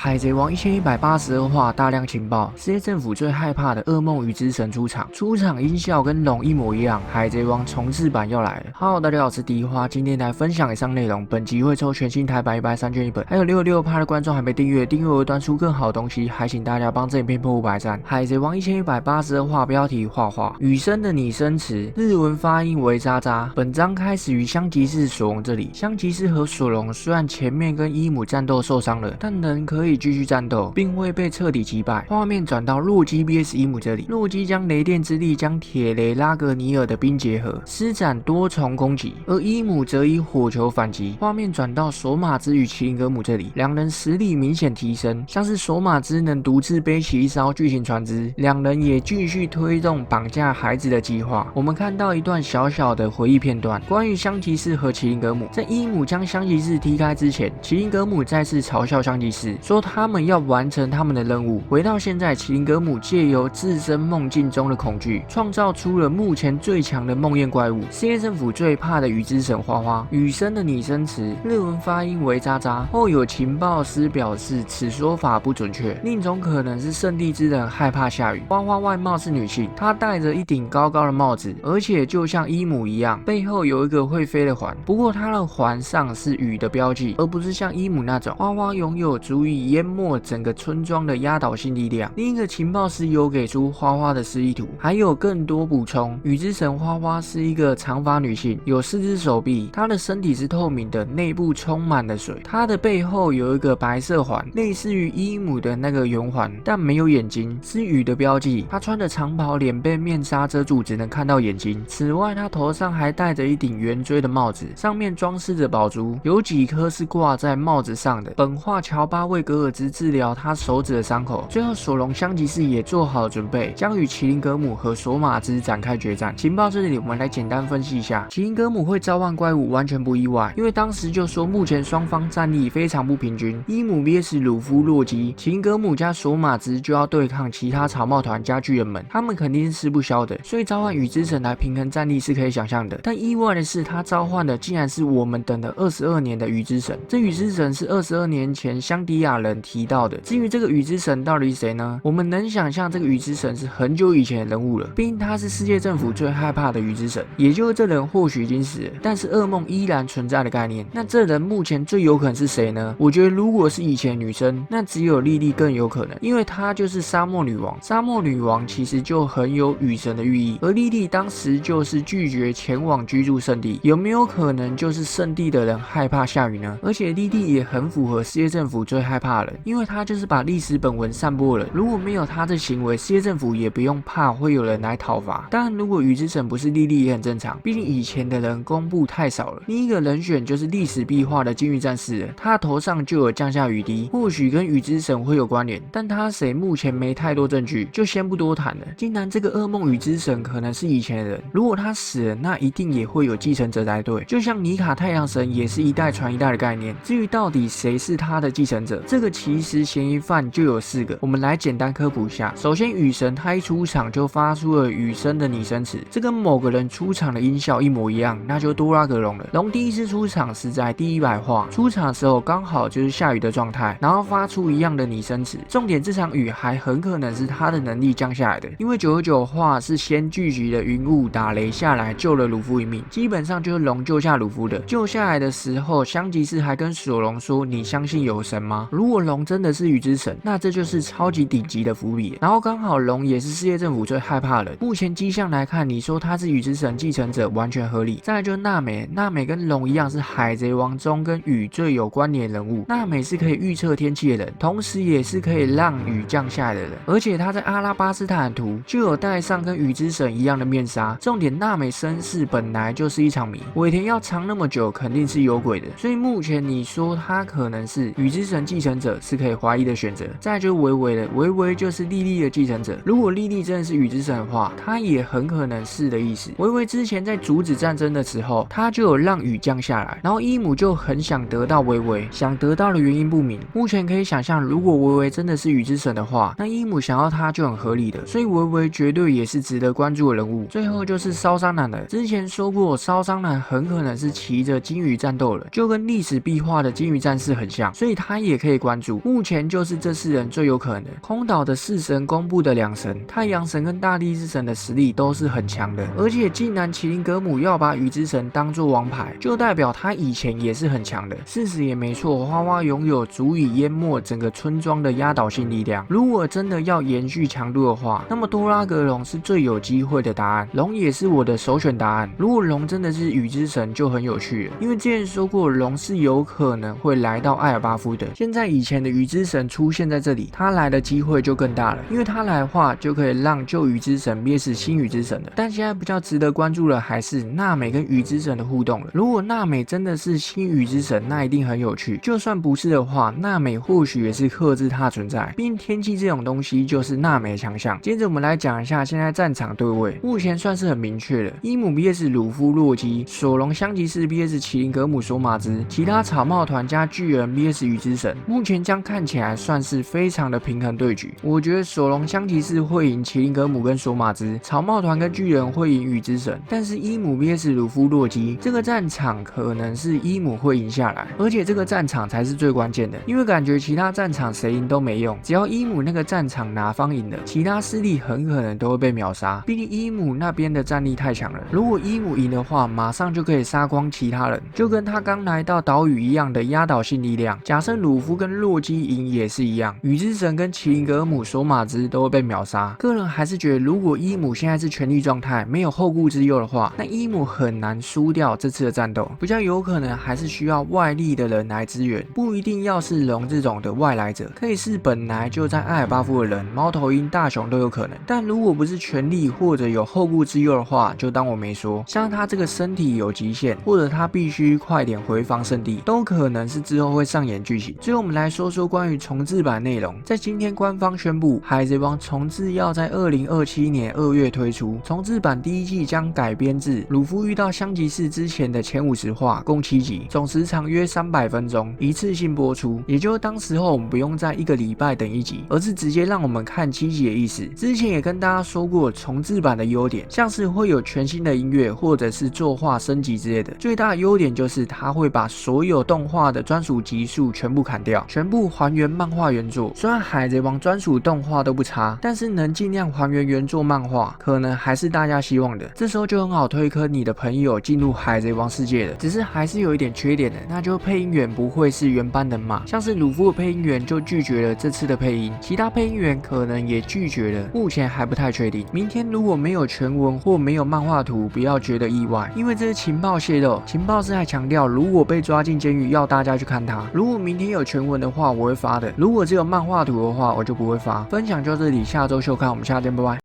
海贼王1182话大量情报，世界政府最害怕的噩梦与之神出场，音效跟龙一模一样，海贼王重置版要来了。Hello， 大家好，我是迪花，今天来分享以上内容。本集会抽全新台版130卷一本，还有66%的观众还没订阅，订阅我端出更好的东西，还请大家帮这影片破500赞。海贼王1182话标题画画，羽生的拟声词，日文发音为渣渣。本章开始于香吉士索隆这里，香吉士和索隆虽然前面跟伊姆战斗受伤了，但仍可以继续战斗，并未被彻底击败。画面转到洛基 vs 伊姆这里，洛基将雷电之力将铁雷拉格尼尔的兵结合，施展多重攻击，而伊姆则以火球反击。画面转到索马兹与麒麟格姆这里，两人实力明显提升，像是索马兹能独自背起一艘巨型船只，两人也继续推动绑架孩子的计划。我们看到一段小小的回忆片段，关于香吉士和麒麟格姆。在伊姆将香吉士踢开之前，麒麟格姆再次嘲笑香吉士，说他们要完成他们的任务。回到现在，麒麟格姆借由自身梦境中的恐惧，创造出了目前最强的梦魇怪物，世界政府最怕的羽之神花花。羽生的拟声词，日文发音为渣渣。后有情报师表示此说法不准确，另一种可能是圣地之人害怕下雨。花花外貌是女性，她戴着一顶高高的帽子，而且就像伊姆一样，背后有一个会飞的环，不过她的环上是雨的标记，而不是像伊姆那种。花花拥有足以淹没整个村庄的压倒性力量。另一个情报师有给出花花的示意图，还有更多补充。羽之神花花是一个长发女性，有4只手臂，她的身体是透明的，内部充满了水。她的背后有一个白色环，类似于伊姆的那个圆环，但没有眼睛，是雨的标记。她穿着长袍，脸被面纱遮住，只能看到眼睛。此外，她头上还戴着一顶圆锥的帽子，上面装饰着宝珠，有几颗是挂在帽子上的。本画乔巴为格尔兹治疗他手指的伤口。最后，索隆香吉士也做好准备，将与麒麟格姆和索马兹展开决战。情报这里我们来简单分析一下，麒麟格姆会召唤怪物完全不意外，因为当时就说目前双方战力非常不平均，伊姆 vs 鲁夫洛基，麒麟格姆加索马兹就要对抗其他草帽团加巨人们，他们肯定是吃不消的，所以召唤羽之神来平衡战力是可以想象的。但意外的是，他召唤的竟然是我们等了22年的羽之神。这羽之神是22年前香迪亚人提到的。至于这个羽之神到底是谁呢？我们能想象这个羽之神是很久以前的人物了，毕竟他是世界政府最害怕的羽之神，也就是这人或许已经死了，但是噩梦依然存在的概念。那这人目前最有可能是谁呢？我觉得如果是以前女生，那只有莉莉更有可能，因为她就是沙漠女王。沙漠女王其实就很有雨神的寓意，而莉莉当时就是拒绝前往居住圣地，有没有可能就是圣地的人害怕下雨呢？而且莉莉也很符合世界政府最害怕的人，因为她就是把历史本文散播了。如果没有她的行为，世界政府也不用怕会有人来讨伐。当然，如果羽之神不是莉莉也很正常，毕竟以前的人公布太少了。另一个人选就是历史壁画的金鱼战士了，他头上就有降下雨滴，或许跟羽之神会有关联，但他谁目前没太多证据，就先不多谈了。竟然这个噩梦羽之神可能是以前的人，如果他死了，那一定也会有继承者才对，就像尼卡太阳神也是一代传一代的概念。至于到底谁是他的继承者，这个其实嫌疑犯就有4个，我们来简单科普一下。首先，雨神他一出场就发出了羽生的拟声词，这跟某个人出场的音效一模一样，那就多拉格隆了。龙第一次出场是在第100话，出场的时候刚好就是下雨的状态，然后发出一样的拟声词。重点，这场雨还很可能是他的能力降下来的，因为99话是先聚集了云雾打雷下来救了鲁夫一命，基本上就是龙救下鲁夫的。救下来的时候，香吉士还跟索隆说：“你相信有神吗？”如果龙真的是羽之神，那这就是超级顶级的伏笔。然后刚好龙也是世界政府最害怕的人，目前迹象来看，你说他是羽之神继承者完全合理。再来就是娜美，娜美跟龙一样是海贼王中跟雨最有关联人物。娜美是可以预测天气的人，同时也是可以让雨降下来的人，而且他在阿拉巴斯坦图就有戴上跟羽之神一样的面纱。重点，娜美身世本来就是一场谜，尾田要藏那么久，肯定是有鬼的。所以目前你说他可能是羽之神继承者，是可以怀疑的选择。再来就是维维了，维维就是莉莉的继承者。如果莉莉真的是羽之神的话，他也很可能是的意思。维维之前在阻止战争的时候，他就有让雨降下来，然后伊姆就很想得到维维，想得到的原因不明。目前可以想象，如果维维真的是羽之神的话，那伊姆想要他就很合理的，所以维维绝对也是值得关注的人物。最后就是烧伤男了，之前说过烧伤男很可能是骑着金鱼战斗了，就跟历史壁画的金鱼战士很像，所以他也可以关关注。目前就是这4人最有可能。空岛的4神公布的2神，太阳神跟大地之神的实力都是很强的，而且竟然麒麟格姆要把雨之神当作王牌，就代表他以前也是很强的。事实也没错，花花拥有足以淹没整个村庄的压倒性力量。如果真的要延续强度的话，那么多拉格龙是最有机会的答案，龙也是我的首选答案。如果龙真的是雨之神就很有趣了，因为之前说过龙是有可能会来到艾尔巴夫的，现在以前的雨之神出现在这里，他来的机会就更大了，因为他来的话就可以让旧雨之神灭死新雨之神了。但现在比较值得关注的还是娜美跟雨之神的互动了。如果娜美真的是新雨之神，那一定很有趣，就算不是的话，娜美或许也是克制他的存在，毕竟天气这种东西就是娜美的强项。接着我们来讲一下现在战场对位，目前算是很明确的，伊姆 vs 鲁夫洛基，索隆香吉士 vs 麒麟格姆索马兹，其他草帽团加巨人 vs 雨之神。目前这样看起来算是非常的平衡对局，我觉得索隆香吉士会赢麒麟格姆跟索马兹，草帽团跟巨人会赢雨之神，但是伊姆 vs 鲁夫洛基这个战场可能是伊姆会赢下来，而且这个战场才是最关键的，因为感觉其他战场谁赢都没用，只要伊姆那个战场哪方赢了，其他势力很可能都会被秒杀，毕竟伊姆那边的战力太强了，如果伊姆赢的话，马上就可以杀光其他人，就跟他刚来到岛屿一样的压倒性力量。假设鲁夫跟洛基赢也是一样，雨之神跟麒麟格姆索马兹都会被秒杀。个人还是觉得，如果伊姆现在是全力状态，没有后顾之忧的话，那伊姆很难输掉这次的战斗，比较有可能还是需要外力的人来支援，不一定要是龙这种的外来者，可以是本来就在艾尔巴夫的人，猫头鹰、大雄都有可能。但如果不是全力或者有后顾之忧的话，就当我没说。像他这个身体有极限，或者他必须快点回防圣地，都可能是之后会上演剧情。最后我们来说说关于重置版内容，在今天官方宣布，海贼王重置要在2027年2月推出。重置版第1季将改编自鲁夫遇到香吉士之前的前50话，共7集，总时长约300分钟，一次性播出。也就是当时候我们不用在1个礼拜等1集，而是直接让我们看7集的意思。之前也跟大家说过重置版的优点，像是会有全新的音乐，或者是作画升级之类的。最大的优点就是它会把所有动画的专属集数全部砍掉，全部还原漫画原作。虽然海贼王专属动画都不差，但是能尽量还原原作漫画，可能还是大家希望的。这时候就很好推坑你的朋友进入海贼王世界了。只是还是有一点缺点的，那就配音员不会是原班人马，像是鲁夫的配音员就拒绝了这次的配音，其他配音员可能也拒绝了，目前还不太确定。明天如果没有全文或没有漫画图，不要觉得意外，因为这是情报泄露。情报是还强调，如果被抓进监狱，要大家去看他。如果明天有全文的话，我会发的；如果只有漫画图的话，我就不会发。分享就到这里，下周秀看，我们下见，拜拜。